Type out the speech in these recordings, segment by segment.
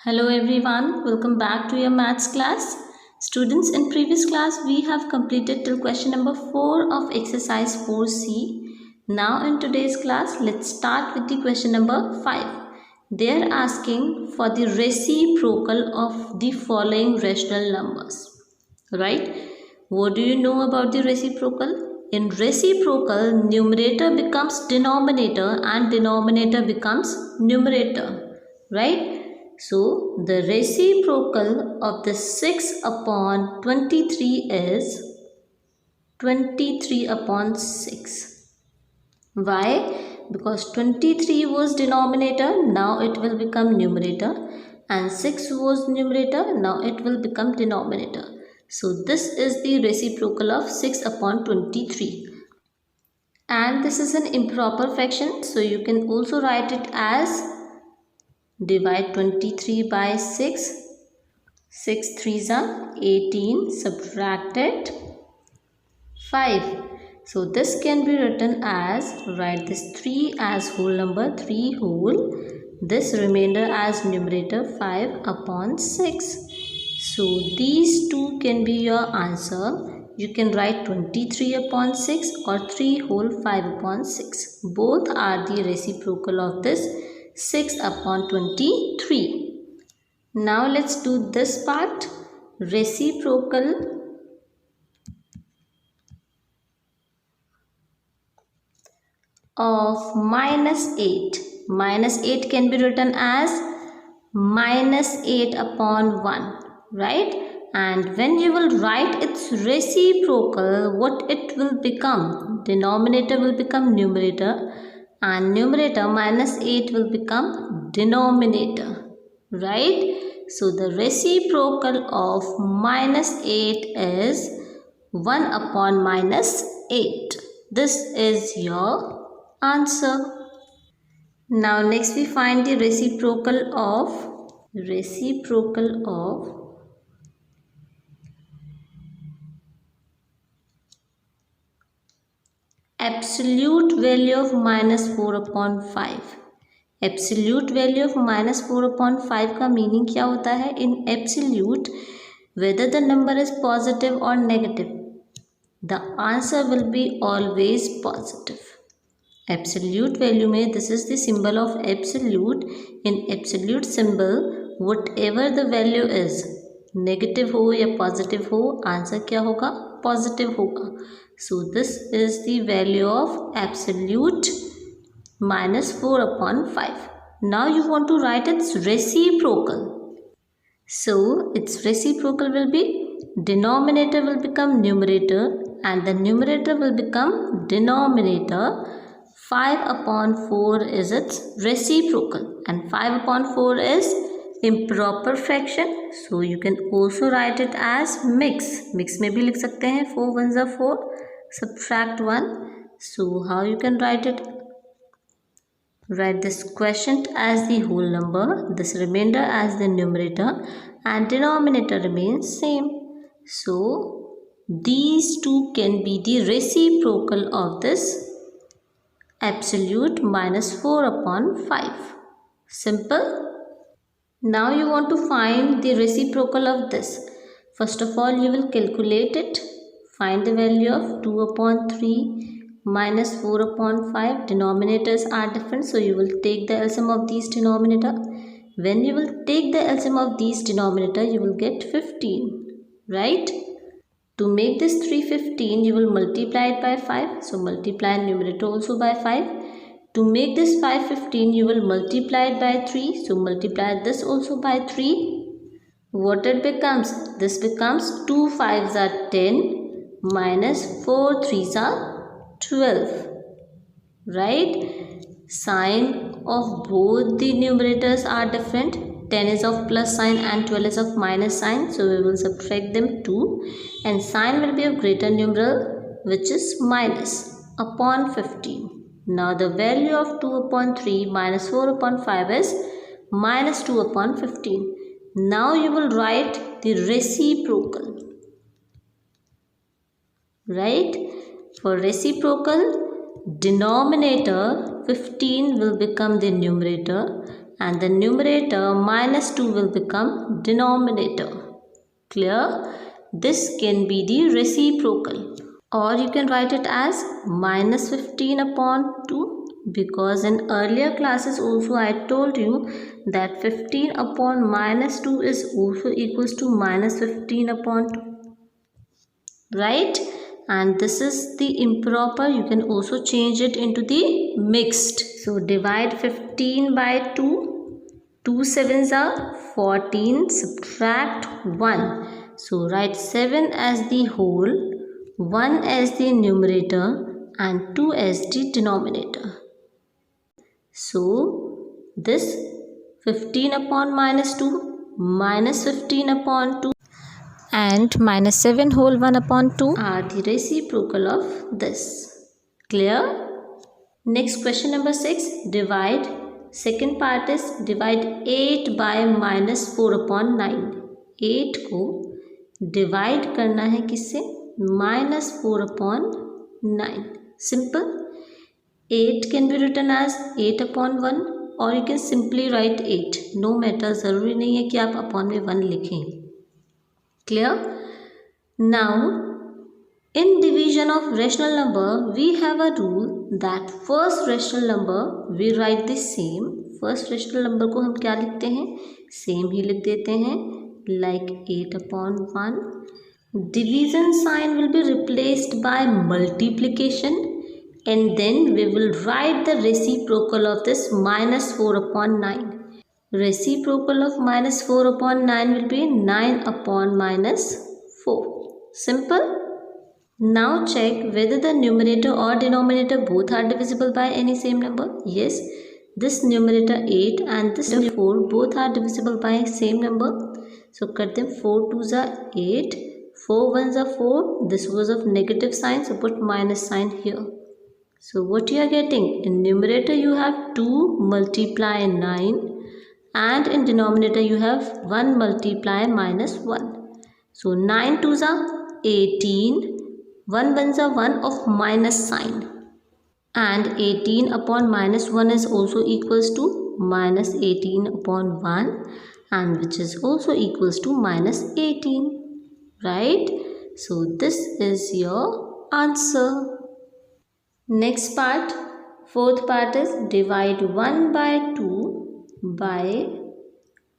Hello everyone, welcome back to your maths class. Students, in previous class we have completed till question number 4 of exercise 4C. Now in today's class, let's start with the question number 5. They are asking for the reciprocal of the following rational numbers. Right? What do you know about the reciprocal? In reciprocal, numerator becomes denominator and denominator becomes numerator. Right? So, the reciprocal of the 6 upon 23 is 23 upon 6. Why? Because 23 was denominator, now it will become numerator, and 6 was numerator, now it will become denominator. So, this is the reciprocal of 6 upon 23. And this is an improper fraction, so you can also write it as divide 23 by 6. 6 3s are 18, subtracted 5. So this can be written as, write this 3 as whole number, 3 whole. This remainder as numerator 5 upon 6. So these two can be your answer. You can write 23 upon 6 or 3 whole 5 upon 6. Both are the reciprocal of this 6 upon 23. Now let's do this part. Reciprocal of minus 8. Minus 8 can be written as minus 8 upon 1. Right? And when you will write its reciprocal, what it will become? Denominator will become numerator. And numerator minus 8 will become denominator, right? So the reciprocal of minus 8 is 1 upon minus 8. This is your answer. Now next we find the reciprocal of absolute value of minus 4 upon 5. Absolute value of minus 4 upon 5 का meaning क्या होता है? In absolute whether the number is positive और negative, the answer will be always positive. Absolute value में this is the symbol of absolute. In absolute symbol whatever the value is, negative हो या positive हो, answer क्या होगा? Positive होगा. So this is the value of absolute minus 4 upon 5. Now you want to write its reciprocal. So its reciprocal will be denominator will become numerator and the numerator will become denominator. 5 upon 4 is its reciprocal and 5 upon 4 is improper fraction. So you can also write it as mix. Mix में भी लिख सकते हैं. 4 1s are 4, subtract 1. So how you can write it? Write this quotient as the whole number, this remainder as the numerator, and denominator remains same. So these two can be the reciprocal of this absolute minus 4 upon 5. Simple. Now you want to find the reciprocal of this. First of all, you will calculate it. Find the value of 2 upon 3 minus 4 upon 5. Denominators are different, so you will take the LCM of these denominator. When you will take the LCM of these denominator, you will get 15, right? To make this 315, you will multiply it by 5. So multiply numerator also by 5. To make this 515, you will multiply it by 3. So multiply this also by 3. What it becomes? This becomes 2 5s are 10 minus 4 3s are 12, right? Sign of both the numerators are different. 10 is of plus sign and 12 is of minus sign, so we will subtract them 2 and sign will be of greater numeral, which is minus upon 15. Now the value of 2 upon 3 minus 4 upon 5 is minus 2 upon 15. Now you will write the reciprocal, right? For reciprocal, denominator 15 will become the numerator and the numerator minus 2 will become denominator. Clear? This can be the reciprocal, or you can write it as minus 15 upon 2, because in earlier classes also I told you that 15 upon minus 2 is also equals to minus 15 upon 2, right? And this is the improper. You can also change it into the mixed. So divide 15 by 2. 2 sevens are 14. Subtract 1. So write 7 as the whole, 1 as the numerator and 2 as the denominator. So this 15 upon minus 2 minus 15 upon 2 and minus 7 whole 1 upon 2 are the reciprocal of this. Clear? Next question number 6. Divide. Second part is divide 8 by minus 4 upon 9. 8 को divide करना है किससे? minus 4 upon 9. Simple. 8 can be written as 8 upon 1 or you can simply write 8. No matter, ज़रूरी नहीं है कि आप upon में 1 लिखें. Clear? Now, in division of rational number, we have a rule that first rational number we write the same. First rational number को हम क्या लिखते हैं? Same ही लिख देते हैं, like 8 upon 1. Division sign will be replaced by multiplication, and then we will write the reciprocal of this minus 4 upon 9. Reciprocal of minus 4 upon 9 will be 9 upon minus 4. Simple. Now check whether the numerator or denominator both are divisible by any same number. Yes, this numerator 8 and this 4 both are divisible by same number. So cut them. 4 2s are 8, 4 1s are 4. This was of negative sign, so put minus sign here. So what you are getting? In numerator you have 2 multiply 9. And in denominator you have 1 multiply minus 1. So 9 2s are 18. 1 1s are 1 of minus sign. And 18 upon minus 1 is also equals to minus 18 upon 1. And which is also equals to minus 18. Right? So this is your answer. Next part. Fourth part is divide 1 by 2. By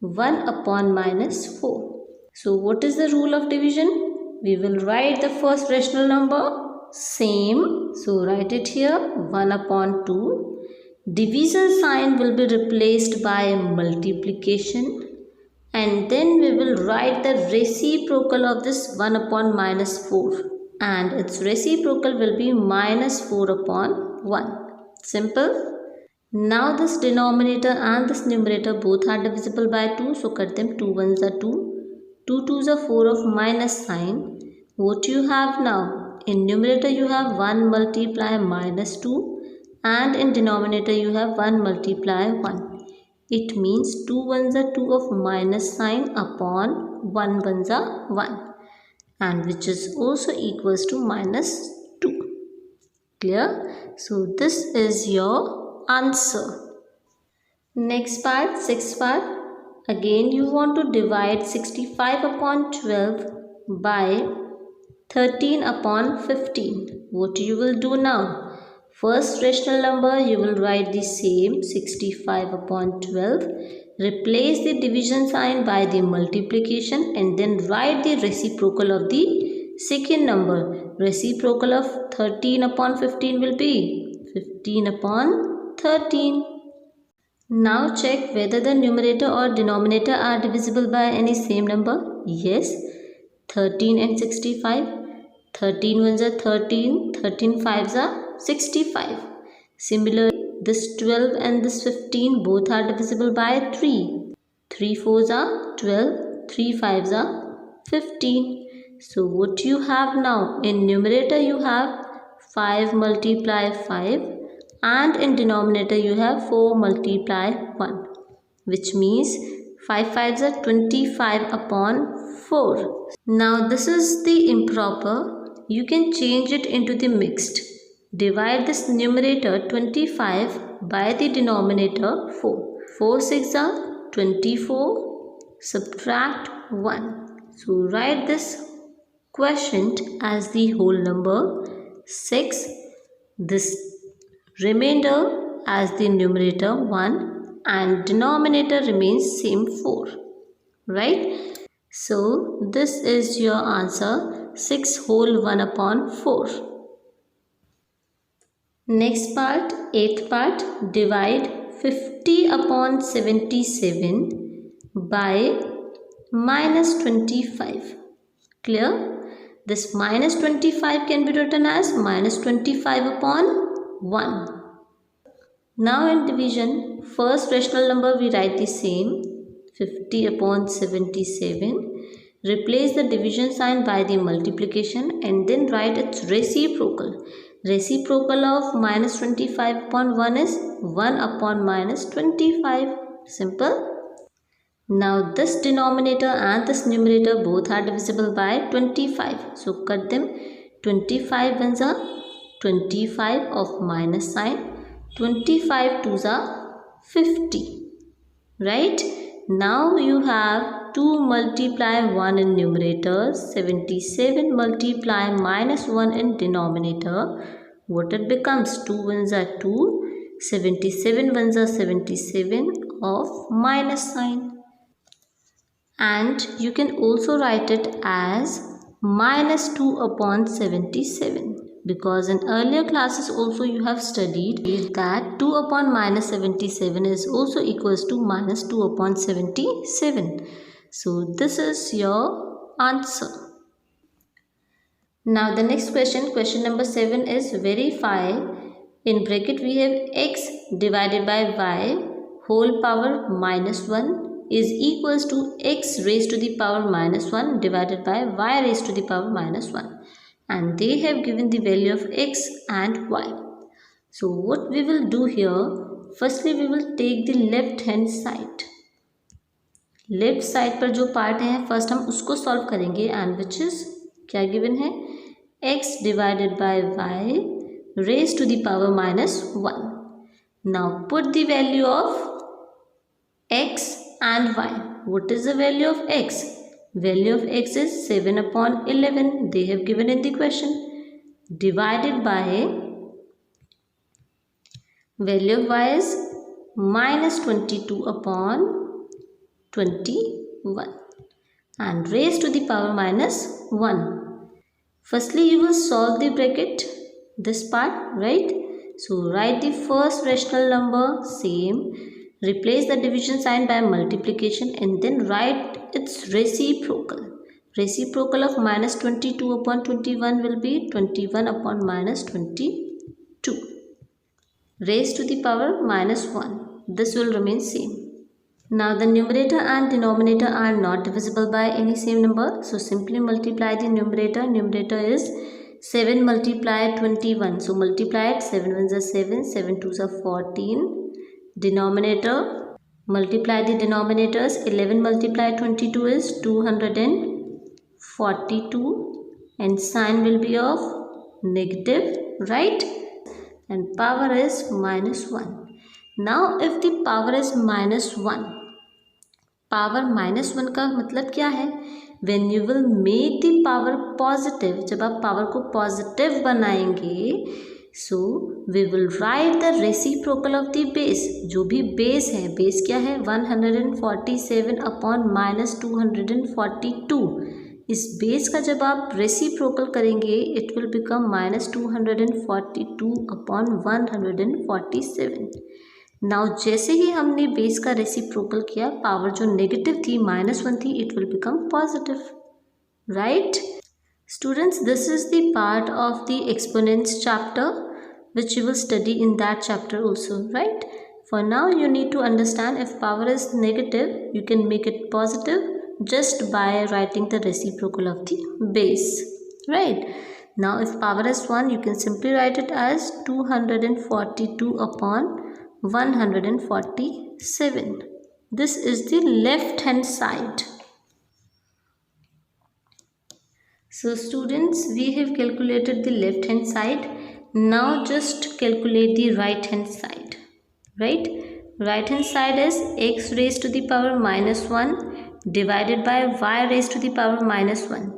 1 upon minus 4. So what is the rule of division? We will write the first rational number same. So write it here, 1 upon 2. Division sign will be replaced by multiplication, and then we will write the reciprocal of this 1 upon minus 4, and its reciprocal will be minus 4 upon 1. Simple. Now this denominator and this numerator both are divisible by 2, so cut them. 2 1s are 2, 2 2s are 4 of minus sign. What you have now? In numerator you have 1 multiply minus 2 and in denominator you have 1 multiply 1. It means 2 1s are 2 of minus sign upon 1 1s are 1, and which is also equals to minus 2. Clear? So this is your answer. Next part, sixth part. Again you want to divide 65 upon 12 by 13 upon 15. What you will do now? First rational number you will write the same, 65 upon 12. Replace the division sign by the multiplication and then write the reciprocal of the second number. Reciprocal of 13 upon 15 will be 15 upon 13. Now check whether the numerator or denominator are divisible by any same number. Yes, 13 and 65. 13 1s are 13, 13 5s are 65. Similarly, this 12 and this 15 both are divisible by 3. 3 4s are 12, 3 5s are 15. So what you have now? In numerator you have 5 multiply 5. And in denominator you have 4 multiply 1, which means 5 5s are 25 upon 4. Now this is the improper. You can change it into the mixed. Divide this numerator 25 by the denominator 4. 4 6 are 24, subtract 1. So write this quotient as the whole number 6, this remainder as the numerator 1, and denominator remains same 4, right? So this is your answer, 6 whole 1 upon 4. Next part, 8th part, divide 50 upon 77 by minus 25. Clear? This minus 25 can be written as minus 25 upon 1. Now in division, first rational number we write the same, 50 upon 77. Replace the division sign by the multiplication and then write its reciprocal. Reciprocal of minus 25 upon 1 is 1 upon minus 25. Simple. Now this denominator and this numerator both are divisible by 25. So cut them. 25 ones are 25 of minus sign. 25 twos are 50. Right? Now you have 2 multiply 1 in numerator, 77 multiply minus 1 in denominator. What it becomes? 2 ones are 2, 77 ones are 77 of minus sign. And you can also write it as minus 2 upon 77. Because in earlier classes also you have studied that 2 upon minus 77 is also equals to minus 2 upon 77. So this is your answer. Now the next question, question number 7 is verify. In bracket we have x divided by y whole power minus 1 is equals to x raised to the power minus 1 divided by y raised to the power minus 1. And they have given the value of x and y. So what we will do here, firstly we will take the left hand side. Left side पर जो part है first हम उसको solve करेंगे and which is क्या given है, x divided by y raise to the power minus 1. Now put the value of x and y. What is the value of x? Value of x is 7 upon 11. They have given in the question. Divided by value of y is minus 22 upon 21 and raised to the power minus 1. Firstly you will solve the bracket, this part, right? So write the first rational number same, replace the division sign by multiplication and then write its reciprocal. Reciprocal of minus 22 upon 21 will be 21 upon minus 22 raised to the power minus 1. This will remain same. Now the numerator and denominator are not divisible by any same number. So simply multiply the numerator. Numerator is 7 multiplied 21. So multiply it. 7 ones are 7. 7 twos are 14. Denominator. Multiply the denominators. 11 multiplied 22 is 242. And sign will be of negative. Right? And power is minus 1. Now if the power is minus 1, power minus 1 का मतलब क्या है, when you will make the power positive, जब आप power को positive बनाएंगे, so we will write the reciprocal of the base. जो भी बेस है, बेस क्या है 147 upon minus 242. इस बेस का जब आप रेसिप्रोकल करेंगे it will become minus 242 upon 147. Now जैसे ही हमने बेस का रेसिप्रोकल किया, पावर जो नेगेटिव थी माइनस 1 थी, it will become positive. Right students, this is the part of the exponents chapter which you will study in that chapter also, right? For now you need to understand if power is negative you can make it positive just by writing the reciprocal of the base, right? Now if power is 1 you can simply write it as 242 upon 147. This is the left hand side. So students, we have calculated the left hand side. Now just calculate the right hand side, right? right hand side is x raised to the power minus 1 divided by y raised to the power minus 1.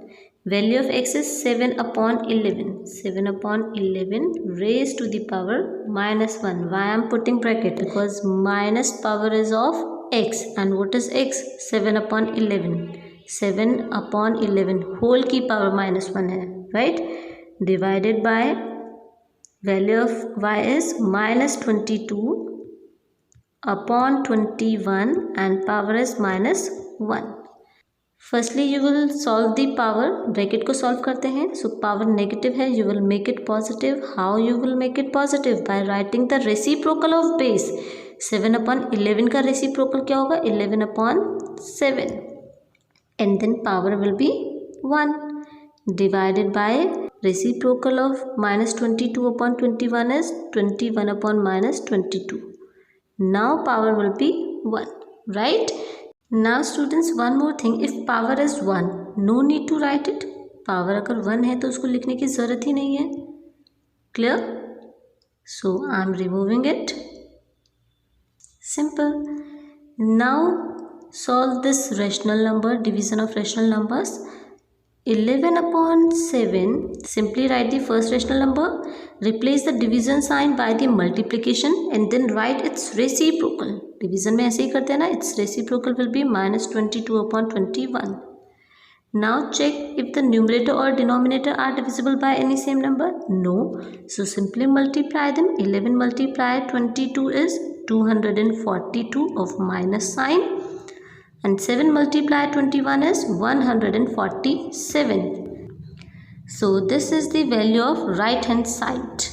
Value of x is 7 upon 11. 7 upon 11 raised to the power minus 1. Why I am putting bracket? Because minus power is of x. And what is x? 7 upon 11. 7 upon 11 whole की power minus 1 है, right? Divided by value of y is minus 22 upon 21 and power is minus 1. Firstly you will solve the power. Bracket को solve करते हैं. So power negative है, you will make it positive. How you will make it positive? By writing the reciprocal of base. 7 upon 11 का reciprocal क्या होगा? 11 upon 7 and then power will be 1 divided by reciprocal of minus 22 upon 21 is 21 upon minus 22. Now power will be 1, right? Now students, one more thing. If power is 1, no need to write it. Power अगर 1 है तो उसको लिखने की ज़रूरत ही नहीं है. Clear? So I am removing it. Simple. Now solve this rational number, division of rational numbers. 11 upon 7, simply write the first rational number, replace the division sign by the multiplication and then write its reciprocal. Division में ऐसे ही करते हैं ना, its reciprocal will be minus 22 upon 21. Now check if the numerator or denominator are divisible by any same number. No. So simply multiply them. 11 multiplied 22 is 242 of minus sign. And 7 multiplied 21 is 147. So this is the value of right hand side.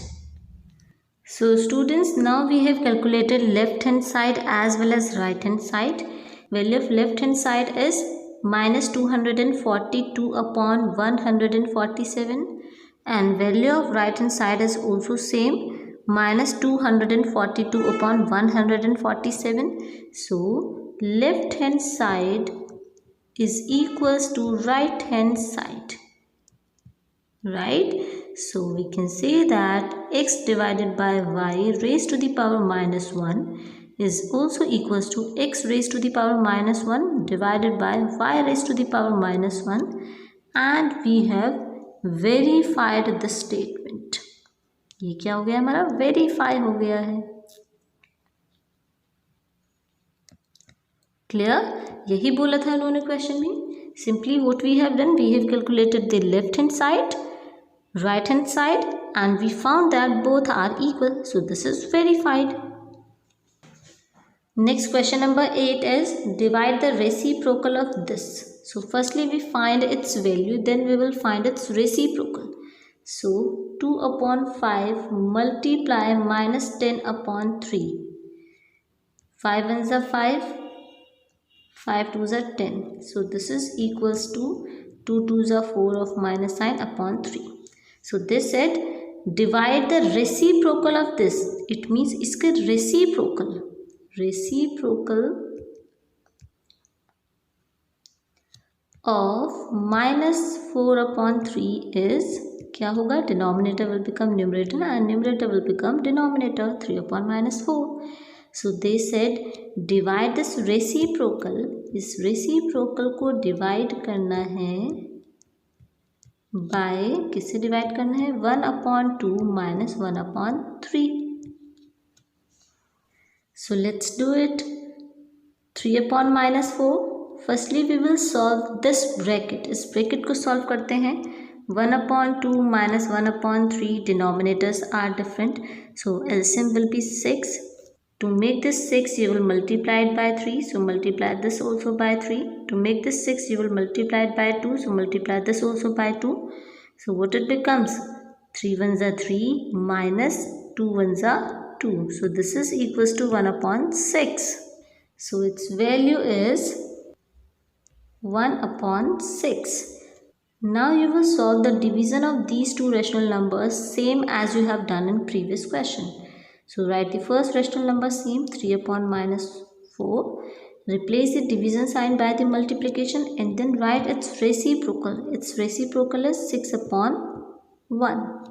So students, now we have calculated left hand side as well as right hand side. Value of left hand side is minus 242 upon 147 and value of right hand side is also same, minus 242 upon 147. So left hand side is equals to right hand side, right? So we can say that x divided by y raised to the power minus 1 is also equals to x raised to the power minus 1 divided by y raised to the power minus 1 and we have verified the statement. ये क्या हो गया हमारा? Verify हो गया है. Clear? यही बोला था उन्होंने क्वेश्चन में. Simply what we have done, we have calculated the left hand side, right hand side and we found that both are equal. So this is verified. Next question number 8 is divide the reciprocal of this. So firstly we find its value, then we will find its reciprocal. So 2 upon 5 multiply minus 10 upon 3. 5 ones are 5, 5 twos are 10. So this is equals to 2 twos are 4 of minus sign upon 3. So they said divide the reciprocal of this. It means इसके reciprocal of minus 4 upon 3 is क्या होगा? Denominator will become numerator and numerator will become denominator. 3 upon minus 4. So they said divide this reciprocal. इस reciprocal को divide करना है bye किससे divide करना है? 1 upon 2 minus 1 upon 3. So let's do it. 3 upon minus 4. Firstly we will solve this bracket. इस bracket को solve करते हैं. 1 upon 2 minus 1 upon 3 denominators are different. So LCM will be 6. To make this 6 you will multiply it by 3. So multiply this also by 3. To make this 6 you will multiply it by 2. So multiply this also by 2. So what it becomes? 3 ones are 3 minus 2 ones are 2. So this is equals to 1 upon 6. So its value is 1 upon 6. Now you will solve the division of these two rational numbers same as you have done in previous question. So write the first rational number same, 3 upon minus 4. Replace the division sign by the multiplication and then write its reciprocal. Its reciprocal is 6 upon 1.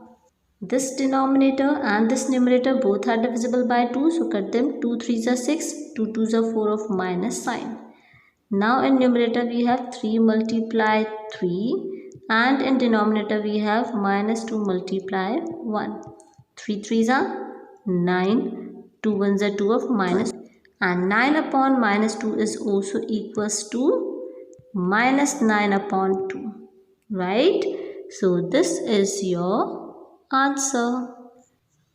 This denominator and this numerator both are divisible by 2, so cut them. 2 3s are 6, 2 2s are 4 of minus sign. Now in numerator we have 3 multiply 3, and in denominator we have minus 2 multiply 1. 3 3s are 9, 2 1s are 2 of minus, and 9 upon minus 2 is also equals to minus 9 upon 2, right? So this is your answer.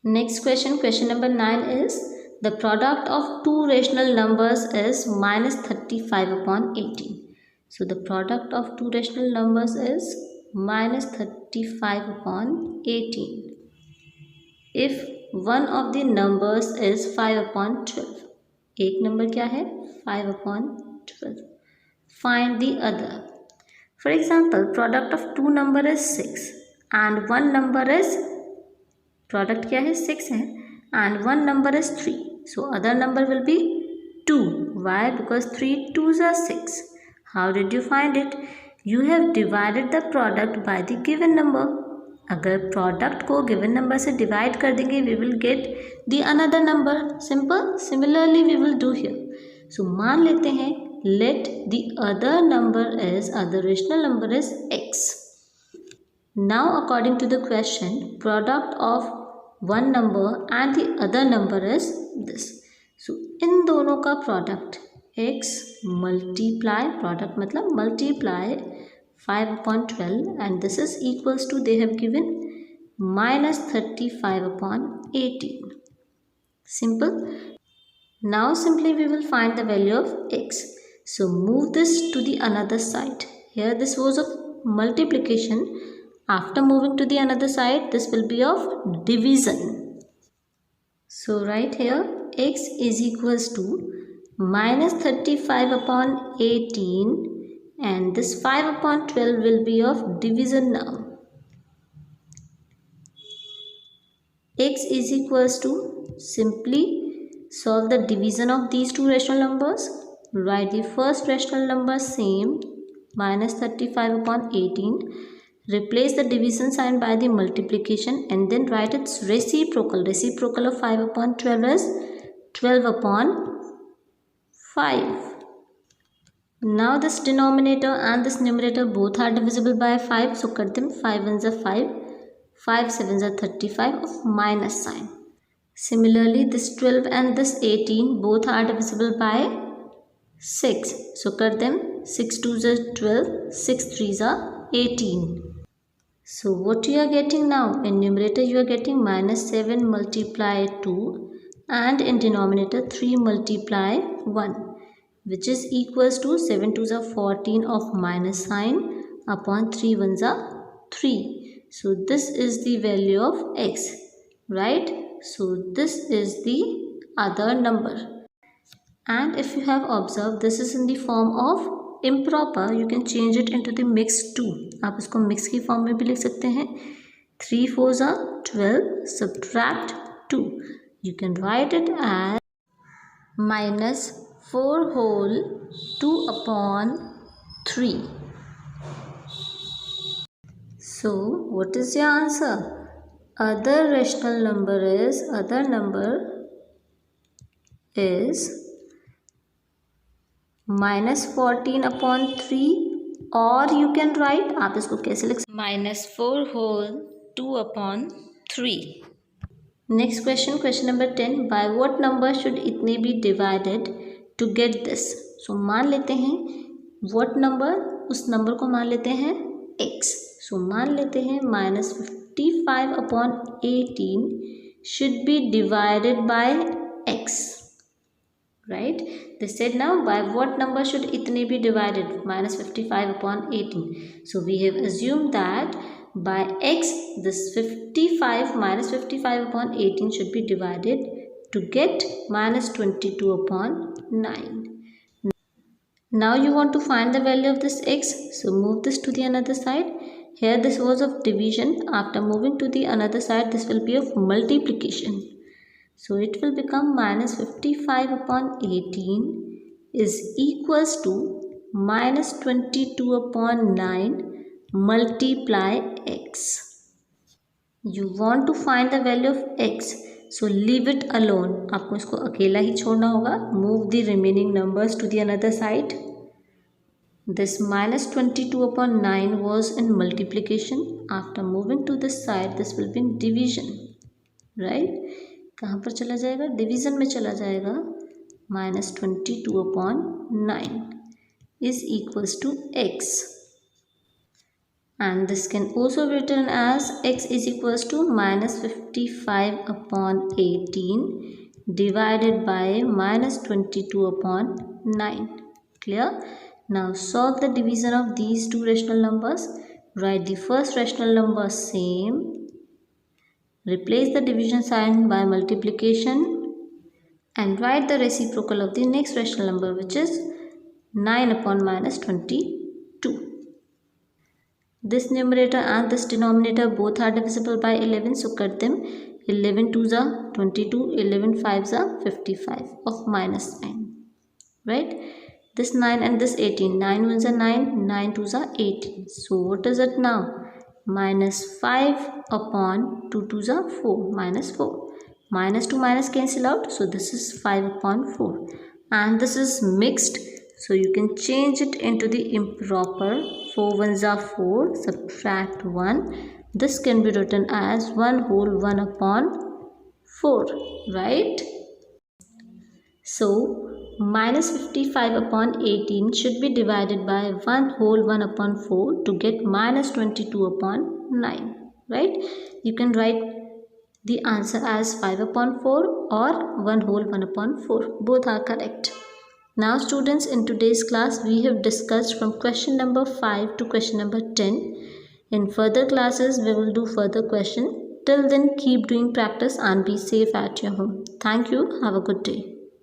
Next question, question number 9 is the product of two rational numbers is minus 35 upon 18. So the product of two rational numbers is minus 35 upon 18. If one of the numbers is 5 upon 12, एक number क्या है 5 upon 12. Find the other. For example, product of two number is 6 and one number is, product क्या है 6 है and one number is 3. So other number will be 2. Why? Because 3 2s are 6. How did you find it? You have divided the product by the given number. अगर product को given number से divide कर देंगे we will get the another number. Simple. Similarly we will do here. So मान लेते हैं let the other rational number is x. Now according to the question, product of one number and the other number is this. So इन दोनों का product x multiply, product मतलब multiply 5 upon 12, and this is equals to, they have given minus 35 upon 18. Simple. Now simply we will find the value of x. So move this to the another side. Here this was of multiplication. After moving to the another side, this will be of division. So right here x is equals to minus 35 upon 18, and this 5 upon 12 will be of division now. X is equals to, simply solve the division of these two rational numbers. Write the first rational number same, minus 35 upon 18. Replace the division sign by the multiplication and then write its reciprocal. Reciprocal of 5 upon 12 is 12 upon 5. Now this denominator and this numerator both are divisible by 5. So cut them. 5 1s are 5. 5 7s are 35 of minus sign. Similarly this 12 and this 18 both are divisible by 6. So cut them. 6 2s are 12. 6 3s are 18. So what you are getting now? In numerator you are getting minus 7 multiply 2, and in denominator 3 multiply 1, which is equals to 7 2s are 14 of minus sign upon 3 1s are 3. So this is the value of x, right? So this is the other number. And if you have observed, this is in the form of improper. You can change it into the mixed too. आप इसको mix की form में भी लिख सकते हैं. 3 4s are 12, subtract 2. You can write it as minus 4 whole 2 upon 3. So what is your answer? Other rational number is minus 14 upon 3, or you can write, आप इसको कैसे लिख सकते, minus 4 whole 2 upon 3. Next question, question number 10. By what number should इतने be divided to get this? So मान लेते हैं what number, उस number को मान लेते हैं x. So मान लेते हैं minus 55 upon 18 should be divided by x. Right? They said now by what number should itne be divided? Minus 55 upon 18. So we have assumed that by x this 55 minus 55 upon 18 should be divided to get minus 22 upon 9. Now you want to find the value of this x. So move this to the another side. Here this was of division. After moving to the another side, this will be of multiplication. So it will become minus 55 upon 18 is equals to minus 22 upon 9 multiply x. You want to find the value of x, so leave it alone. आपको इसको अकेला ही छोड़ना होगा. Move the remaining numbers to the another side. This minus 22 upon 9 was in multiplication. After moving to this side, this will be in division, right? कहाँ पर चला जाएगा? Division में चला जाएगा. minus 22 upon 9 is equals to x. And this can also be written as x is equals to minus 55 upon 18 divided by minus 22 upon 9. Clear? Now solve the division of these two rational numbers. Write the first rational number same. Replace the division sign by multiplication. And write the reciprocal of the next rational number, which is 9 upon minus 22. This numerator and this denominator both are divisible by 11, so cut them. 11 2s are 22, 11 5s are 55 of minus 9, right? This 9 and this 18, 9 1s are 9, 9 2s are 18. So what is it now? Minus 5 upon 2 2s are 4, minus 4. Minus to minus cancel out, so this is 5 upon 4. And this is mixed, so you can change it into the improper. 4 1s are 4, subtract 1. This can be written as 1 whole 1 upon 4, right? So minus 55 upon 18 should be divided by 1 whole 1 upon 4 to get minus 22 upon 9, right? You can write the answer as 5 upon 4 or 1 whole 1 upon 4. Both are correct. Now students, in today's class we have discussed from question number 5 to question number 10. In further classes we will do further question. Till then, keep doing practice and be safe at your home. Thank you. Have a good day.